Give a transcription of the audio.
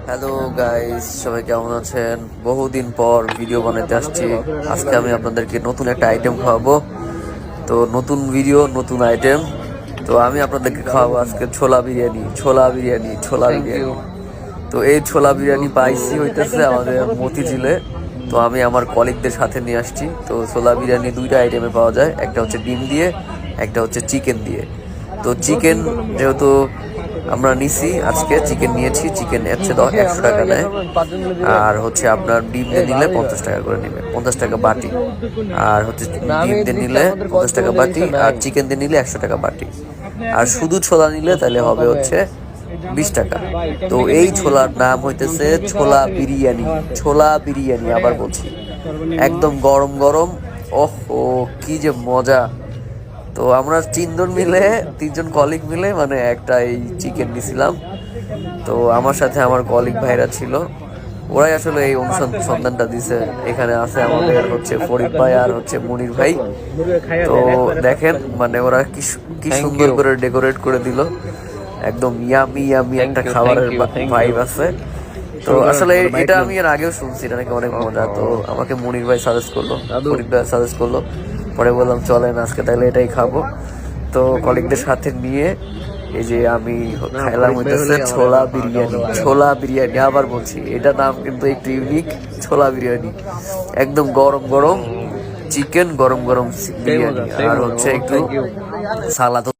Hello guys, সবাই কেমন আছেন? বহুদিন পর ভিডিও বানাতে আসছি। আজকে আমি আপনাদেরকে নতুন একটা আইটেম খাওয়াবো। তো নতুন ভিডিও, নতুন আইটেম। তো আমি আপনাদেরকে খাওয়াবো আজকে ছোলা বিরিয়ানি। তো এই ছোলা বিরিয়ানি পাইছি হইতেছে আমাদের মতিঝিলে। তো আমি আমার কলিগদের সাথে নিয়ে আসছি। তো ছোলা বিরিয়ানি দুইটা আইটেমে পাওয়া যায়, একটা হচ্ছে ডিম দিয়ে, একটা হচ্ছে চিকেন দিয়ে। তো চিকেন যেহেতু আমরা নিছি, আজকে চিকেন নিয়েছি, চিকেন হচ্ছে 100 টাকা নেয়। আর হচ্ছে আপনার ডিম দিয়ে নিলে 50 টাকা করে নেবে, 50 টাকা বাটি। আর হচ্ছে ডিম দিয়ে নিলে 50 টাকা বাটি, আর চিকেন দিয়ে নিলে 100 টাকা বাটি। আর শুধু ছোলা নিলে তাহলে হবে হচ্ছে 20 টাকা। তো এই ছোলার নাম হইতেছে ছোলা বিরিয়ানি। ছোলা বিরিয়ানি আবার বলছি, একদম গরম গরম। ওহো, কি যে মজা! তো আমরা তিনজন কলিগ মিলে মানে একটা এই চিকেন নিছিলাম। তো আমার সাথে আমার কলিগ ভাইরা ছিল, ওরাই আসলে এই সন্ধানটা দিছে। এখানে আছে আমাদের হচ্ছে ফরিদ ভাই আর হচ্ছে মনির ভাই। তো দেখেন মানে ওরা কি সুন্দর করে ডেকোরেট করে দিল। একদম ইয়ামি ইয়ামি একটা খাবারের ভাইব আছে। তো আসলে এটা আমি এর আগেও শুনছি, এটা নাকি অনেক মজা। তো আমাকে মনির ভাই সাজেস্ট করলো, ফরিদ ভাই সাজেস্ট করলো। পরে বললাম চলেন আজকে তাহলে এটাই খাবো। তো কলিগদের সাথে নিয়ে এই যে আমি খাইলাম হইতেছে ছোলা বিরিয়ানি আবার বলছি, এটা নাম কিন্তু একটু ইউনিক। ছোলা বিরিয়ানি একদম গরম গরম চিকেন, গরম গরম বিরিয়ানি, আর হচ্ছে একটু সালাদ।